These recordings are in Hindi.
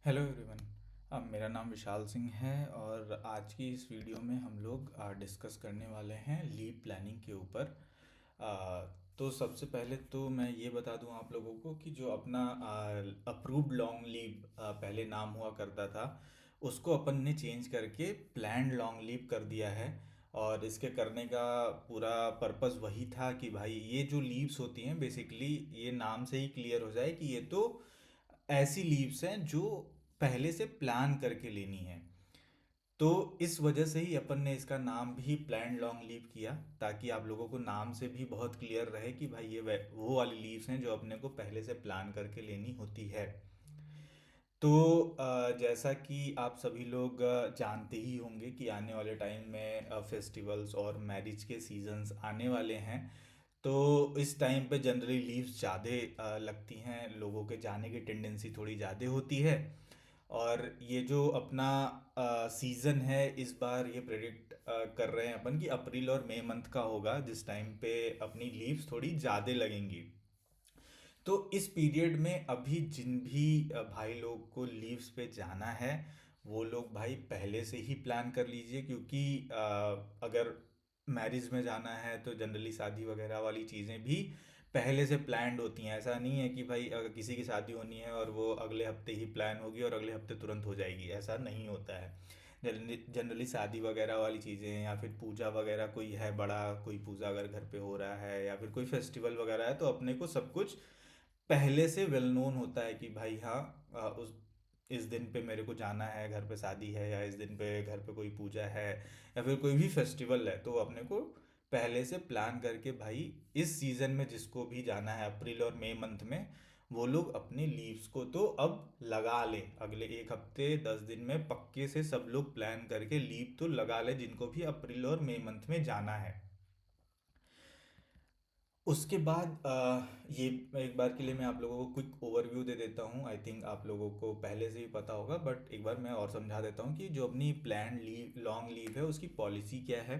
Hello everyone. मेरा नाम विशाल सिंह है और आज की इस वीडियो में हम लोग डिस्कस करने वाले हैं लीव प्लानिंग के ऊपर। तो सबसे पहले तो मैं ये बता दूं आप लोगों को कि जो अपना अप्रूव्ड लॉन्ग लीव पहले नाम हुआ करता था, उसको अपन ने चेंज करके प्लान्ड लॉन्ग लीव कर दिया है। और इसके करने का पूरा पर्पस वही था कि भाई ये जो लीव्स होती हैं, बेसिकली ये नाम से ही क्लियर हो जाए कि ये तो ऐसी लीव्स हैं जो पहले से प्लान करके लेनी है। तो इस वजह से ही अपन ने इसका नाम भी प्लान लॉन्ग लीव किया, ताकि आप लोगों को नाम से भी बहुत क्लियर रहे कि भाई ये वो वाली लीव्स हैं जो अपने को पहले से प्लान करके लेनी होती है। तो जैसा कि आप सभी लोग जानते ही होंगे कि आने वाले टाइम में फेस्टिवल्स और मैरिज के सीजन्स आने वाले हैं। तो इस टाइम पे जनरली लीव्स ज़्यादा लगती हैं, लोगों के जाने की टेंडेंसी थोड़ी ज़्यादा होती है। और ये जो अपना सीज़न है, इस बार ये प्रेडिक्ट कर रहे हैं अपन कि अप्रैल और मई मंथ का होगा जिस टाइम पे अपनी लीव्स थोड़ी ज़्यादा लगेंगी। तो इस पीरियड में अभी जिन भी भाई लोग को लीव्स पे जाना है, वो लोग भाई पहले से ही प्लान कर लीजिए, क्योंकि अगर मैरिज में जाना है तो जनरली शादी वगैरह वाली चीज़ें भी पहले से प्लान्ड होती हैं। ऐसा नहीं है कि भाई अगर किसी की शादी होनी है और वो अगले हफ्ते ही प्लान होगी और अगले हफ्ते तुरंत हो जाएगी, ऐसा नहीं होता है। जनरली शादी वगैरह वाली चीज़ें या फिर पूजा वगैरह कोई है, बड़ा कोई पूजा अगर घर पे हो रहा है या फिर कोई फेस्टिवल वगैरह है, तो अपने को सब कुछ पहले से वेल नोन होता है कि भाई हाँ, उस इस दिन पे मेरे को जाना है, घर पे शादी है, या इस दिन पे घर पे कोई पूजा है या फिर कोई भी फेस्टिवल है, तो अपने को पहले से प्लान करके भाई इस सीज़न में जिसको भी जाना है अप्रैल और मई मंथ में, वो लोग अपने लीव्स को तो अब लगा लें। अगले एक हफ्ते 10 दिन में पक्के से सब लोग प्लान करके लीव तो लगा लें, जिनको भी अप्रैल और मई मंथ में जाना है। उसके बाद ये एक बार के लिए मैं आप लोगों को क्विक ओवरव्यू दे देता हूँ। आई थिंक आप लोगों को पहले से ही पता होगा, बट एक बार मैं और समझा देता हूँ कि जो अपनी प्लान लीव लॉन्ग लीव है उसकी पॉलिसी क्या है।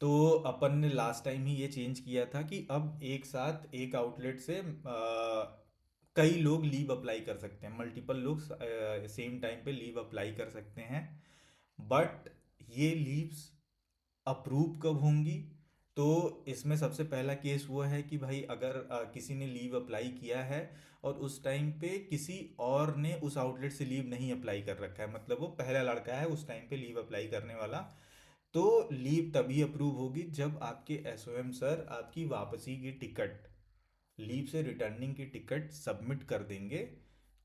तो अपन ने लास्ट टाइम ही ये चेंज किया था कि अब एक साथ एक आउटलेट से कई लोग लीव अप्लाई कर सकते हैं, मल्टीपल लोग सेम टाइम पे लीव अप्लाई कर सकते हैं। बट ये लीव्स अप्रूव कब होंगी? तो इसमें सबसे पहला केस वो है कि भाई अगर किसी ने लीव अप्लाई किया है और उस टाइम पे किसी और ने उस आउटलेट से लीव नहीं अप्लाई कर रखा है, मतलब वो पहला लड़का है उस टाइम पे लीव अप्लाई करने वाला, तो लीव तभी अप्रूव होगी जब आपके एसओएम सर आपकी वापसी की टिकट, लीव से रिटर्निंग की टिकट सबमिट कर देंगे।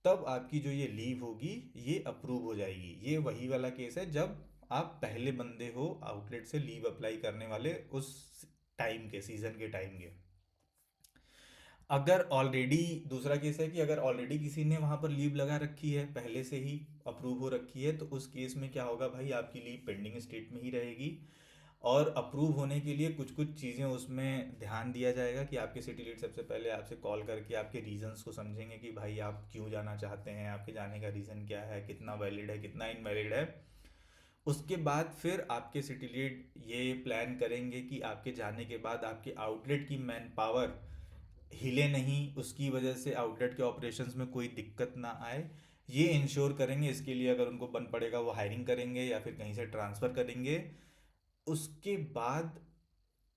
तब आपकी जो ये लीव होगी ये अप्रूव हो जाएगी। ये वही वाला केस है जब आप पहले बंदे हो आउटलेट से लीव अप्लाई करने वाले, उस टाइम के सीजन के टाइम के। अगर ऑलरेडी दूसरा केस है कि अगर ऑलरेडी किसी ने वहां पर लीव लगा रखी है, पहले से ही अप्रूव हो रखी है, तो उस केस में क्या होगा भाई, आपकी लीव पेंडिंग स्टेट में ही रहेगी। और अप्रूव होने के लिए कुछ कुछ चीज़ें उसमें ध्यान दिया जाएगा कि आपके सिटी लीड सबसे पहले आपसे कॉल करके आपके रीजंस को समझेंगे कि भाई आप क्यों जाना चाहते हैं, आपके जाने का रीज़न क्या है, कितना वैलिड है, कितना इनवैलिड है। उसके बाद फिर आपके सिटी लीड ये प्लान करेंगे कि आपके जाने के बाद आपके आउटलेट की मैन पावर हिले नहीं, उसकी वजह से आउटलेट के ऑपरेशंस में कोई दिक्कत ना आए, ये इंश्योर करेंगे। इसके लिए अगर उनको बन पड़ेगा वो हायरिंग करेंगे या फिर कहीं से ट्रांसफ़र करेंगे। उसके बाद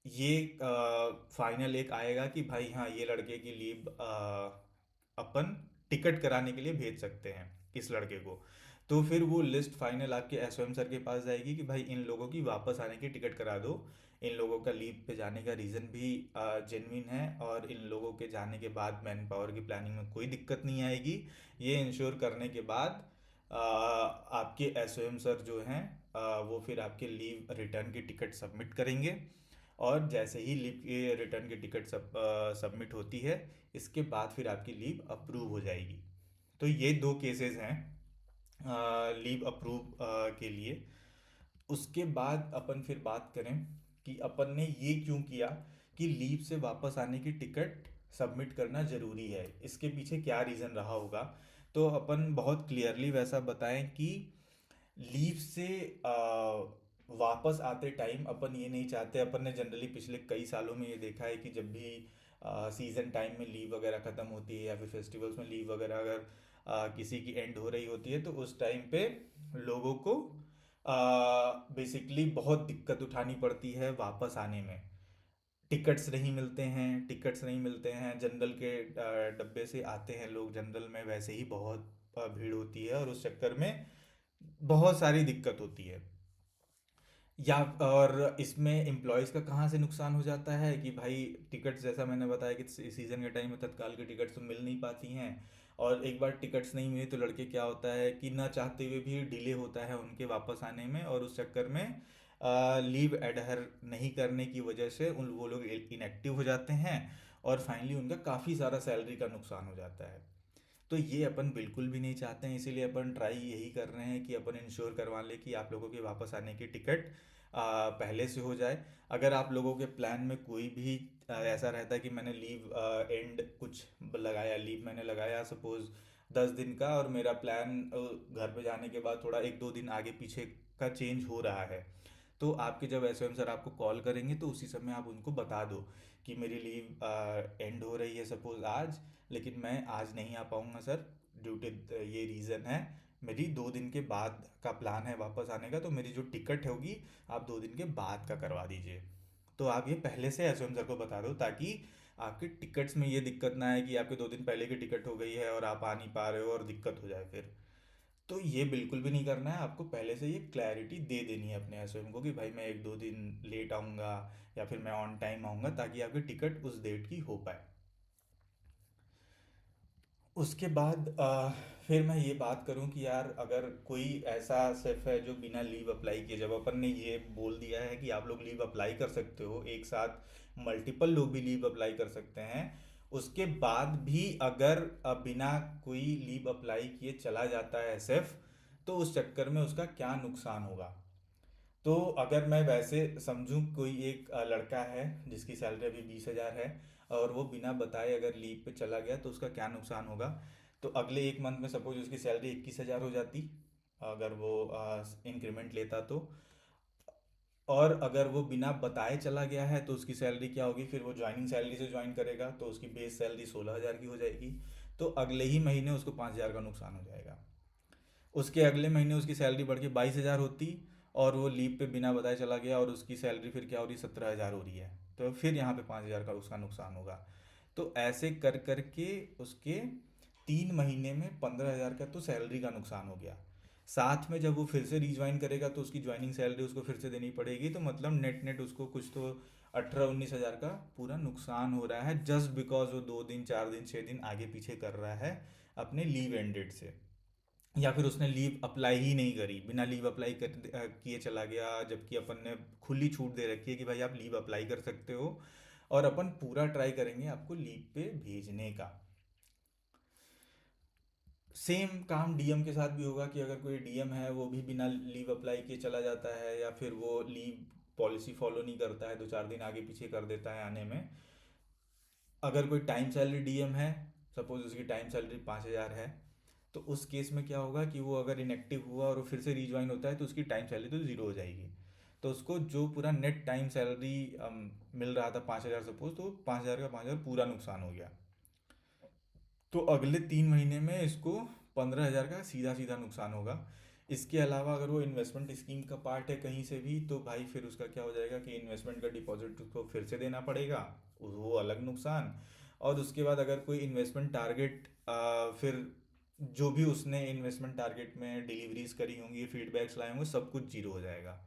ये फाइनल एक आएगा कि भाई हाँ, ये लड़के की लीव अपन टिकट कराने के लिए भेज सकते हैं इस लड़के को। तो फिर वो लिस्ट फाइनल आपके एसओएम सर के पास जाएगी कि भाई इन लोगों की वापस आने की टिकट करा दो, इन लोगों का लीव पे जाने का रीज़न भी जेन्युइन है और इन लोगों के जाने के बाद मैन पावर की प्लानिंग में कोई दिक्कत नहीं आएगी। ये इंश्योर करने के बाद आपके एसओएम सर जो हैं वो फिर आपके लीव रिटर्न की टिकट सबमिट करेंगे। और जैसे ही लीव के रिटर्न की टिकट सबमिट होती है, इसके बाद फिर आपकी लीव अप्रूव हो जाएगी। तो ये दो केसेस हैं लीव अप्रूव के लिए। उसके बाद अपन फिर बात करें कि अपन ने ये क्यों किया कि लीव से वापस आने की टिकट सबमिट करना ज़रूरी है, इसके पीछे क्या रीज़न रहा होगा। तो अपन बहुत क्लियरली वैसा बताएं कि लीव से वापस आते टाइम अपन ये नहीं चाहते। अपन ने जनरली पिछले कई सालों में ये देखा है कि जब भी सीज़न टाइम में लीव वगैरह ख़त्म होती है या फिर फेस्टिवल्स में लीव वगैरह अगर किसी की एंड हो रही होती है, तो उस टाइम पे लोगों को बेसिकली बहुत दिक्कत उठानी पड़ती है वापस आने में। टिकट्स नहीं मिलते हैं, जनरल के डब्बे से आते हैं लोग, जनरल में वैसे ही बहुत भीड़ होती है, और उस चक्कर में बहुत सारी दिक्कत होती है। या और इसमें एम्प्लॉयज़ का कहाँ से नुकसान हो जाता है कि भाई टिकट्स, जैसा मैंने बताया कि सीज़न के टाइम में तत्काल की टिकट्स तो मिल नहीं पाती हैं, और एक बार टिकट्स नहीं मिली तो लड़के क्या होता है कि ना चाहते हुए भी डिले होता है उनके वापस आने में, और उस चक्कर में लीव एडहर नहीं करने की वजह से उन वो लोग इनएक्टिव हो जाते हैं, और फाइनली उनका काफ़ी सारा सैलरी का नुकसान हो जाता है। तो ये अपन बिल्कुल भी नहीं चाहते हैं, इसीलिए अपन ट्राई यही कर रहे हैं कि अपन इंश्योर करवा लें कि आप लोगों के वापस आने की टिकट पहले से हो जाए। अगर आप लोगों के प्लान में कोई भी ऐसा रहता है कि मैंने लीव एंड कुछ लगाया, लीव मैंने लगाया सपोज 10 दिन का, और मेरा प्लान घर पे जाने के बाद थोड़ा 1-2 दिन आगे पीछे का चेंज हो रहा है, तो आपके जब एस सर आपको कॉल करेंगे तो उसी समय आप उनको बता दो कि मेरी लीव एंड हो रही है सपोज आज, लेकिन मैं आज नहीं आ पाऊँगा सर, ड्यू टू ये रीज़न है, मेरी 2 दिन के बाद का प्लान है वापस आने का, तो मेरी जो टिकट होगी आप 2 दिन के बाद का करवा दीजिए। तो आप ये पहले से एस सर को बता दो, ताकि आपके टिकट्स में ये दिक्कत ना आए कि आपके 2 दिन पहले की टिकट हो गई है और आप आ नहीं पा रहे हो और दिक्कत हो जाए फिर। तो ये बिल्कुल भी नहीं करना है आपको, पहले से ये क्लैरिटी दे देनी है अपने एसओएम को कि भाई मैं 1-2 दिन लेट आऊँगा या फिर मैं ऑन टाइम आऊँगा, ताकि आपकी टिकट उस डेट की हो पाए। उसके बाद फिर मैं ये बात करूं कि यार अगर कोई ऐसा सिर्फ है जो बिना लीव अप्लाई किए, जब अपन ने ये बोल दिया है कि आप लोग लीव अप्लाई कर सकते हो एक साथ, मल्टीपल लोग भी लीव अप्लाई कर सकते हैं, उसके बाद भी अगर बिना कोई लीव अप्लाई किए चला जाता है सिर्फ, तो उस चक्कर में उसका क्या नुकसान होगा। तो अगर मैं वैसे समझूं, कोई एक लड़का है जिसकी सैलरी अभी 20,000 है, और वो बिना बताए अगर लीव पे चला गया तो उसका क्या नुकसान होगा। तो अगले एक मंथ में सपोज उसकी सैलरी 21,000 हो जाती, अगर वो इंक्रीमेंट लेता तो। और अगर वो बिना बताए चला गया है तो उसकी सैलरी क्या होगी, फिर वो ज्वाइनिंग सैलरी से ज्वाइन करेगा तो उसकी बेस सैलरी 16,000 की हो जाएगी। तो अगले ही महीने उसको 5,000 का नुकसान हो जाएगा। उसके अगले महीने उसकी सैलरी बढ़ के 22,000 होती, और वो लीव पे बिना बताए चला गया और उसकी सैलरी फिर क्या हो रही, 17,000 हो रही है, तो फिर यहाँ पे 5,000 का उसका नुकसान होगा। तो ऐसे कर कर के उसके 3 महीने में 15,000 का तो सैलरी का नुकसान हो गया। साथ में जब वो फिर से रीज्वाइन करेगा तो उसकी ज्वाइनिंग सैलरी उसको फिर से देनी पड़ेगी, तो मतलब नेट नेट उसको कुछ तो 18-19 हज़ार का पूरा नुकसान हो रहा है, जस्ट बिकॉज वो 2 दिन 4 दिन 6 दिन आगे पीछे कर रहा है अपने लीव एंडेड से। या फिर उसने लीव अप्लाई ही नहीं करी, बिना लीव अप्लाई किए चला गया, जबकि अपन ने खुली छूट दे रखी है कि भाई आप लीव अप्लाई कर सकते हो, और अपन पूरा ट्राई करेंगे आपको लीव पे भेजने का। सेम काम डीएम के साथ भी होगा कि अगर कोई डीएम है वो भी बिना लीव अप्लाई किए चला जाता है, या फिर वो लीव पॉलिसी फॉलो नहीं करता है, 2-4 दिन आगे पीछे कर देता है आने में। अगर कोई टाइम सैलरी डीएम है, सपोज उसकी टाइम सैलरी 5,000 है, तो उस केस में क्या होगा कि वो अगर इनएक्टिव हुआ और वो फिर से रीज्वाइन होता है तो उसकी टाइम सैलरी तो ज़ीरो हो जाएगी। तो उसको जो पूरा नेट टाइम सैलरी मिल रहा था 5,000 सपोज, तो 5,000 का 5,000 पूरा नुकसान हो गया। तो अगले 3 महीने में इसको 15,000 का सीधा सीधा नुकसान होगा। इसके अलावा अगर वो इन्वेस्टमेंट स्कीम का पार्ट है कहीं से भी, तो भाई फिर उसका क्या हो जाएगा कि इन्वेस्टमेंट का डिपॉजिट उसको फिर से देना पड़ेगा, वो अलग नुकसान। और उसके बाद अगर कोई इन्वेस्टमेंट टारगेट फिर जो भी उसने इन्वेस्टमेंट टारगेट में डिलीवरीज करी होंगी, फीडबैक्स लाए होंगे, सब कुछ जीरो हो जाएगा।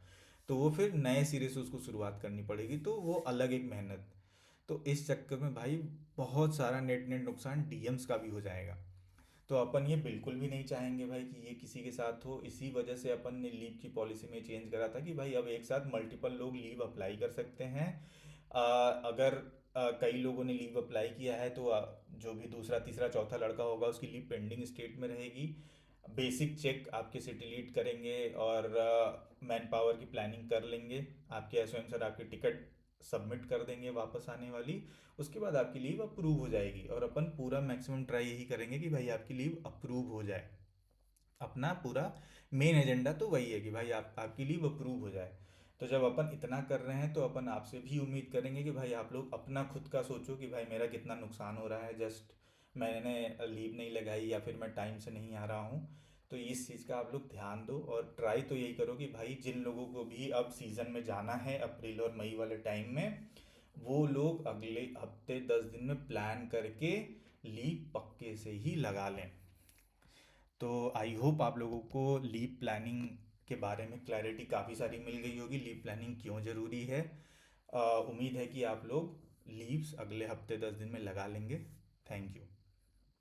तो वो फिर नए सिरे से उसको शुरुआत करनी पड़ेगी, तो वो अलग एक मेहनत। तो इस चक्कर में भाई बहुत सारा नेट नेट नुकसान डीएम्स का भी हो जाएगा। तो अपन ये बिल्कुल भी नहीं चाहेंगे भाई कि ये किसी के साथ हो, इसी वजह से अपन ने लीव की पॉलिसी में चेंज करा था कि भाई अब एक साथ मल्टीपल लोग लीव अप्लाई कर सकते हैं। अगर कई लोगों ने लीव अप्लाई किया है तो जो भी दूसरा तीसरा चौथा लड़का होगा उसकी लीव पेंडिंग स्टेट में रहेगी। बेसिक चेक आपके से डिलीट करेंगे और मैन पावर की प्लानिंग कर लेंगे, आपके एसओएम सर आपकी टिकट सबमिट कर देंगे वापस आने वाली। उसके बाद आपकी लीव अप्रूव हो जाएगी, और अपन पूरा मैक्सिमम ट्राई यही करेंगे कि भाई आपकी लीव अप्रूव हो जाए। अपना पूरा मेन एजेंडा तो वही है कि भाई आपकी लीव अप्रूव हो जाए। तो जब अपन इतना कर रहे हैं तो अपन आपसे भी उम्मीद करेंगे कि भाई आप लोग अपना खुद का सोचो कि भाई मेरा कितना नुकसान हो रहा है, जस्ट मैंने लीव नहीं लगाई या फिर मैं टाइम से नहीं आ रहा हूँ। तो इस चीज़ का आप लोग ध्यान दो और ट्राई तो यही करो कि भाई जिन लोगों को भी अब सीज़न में जाना है अप्रैल और मई वाले टाइम में, वो लोग अगले हफ्ते 10 दिन में प्लान करके लीव पक्के से ही लगा लें। तो आई होप आप लोगों को लीव प्लानिंग के बारे में क्लैरिटी काफ़ी सारी मिल गई होगी, लीव प्लानिंग क्यों ज़रूरी है। उम्मीद है कि आप लोग लीव्स अगले हफ्ते 10 दिन में लगा लेंगे। Thank you.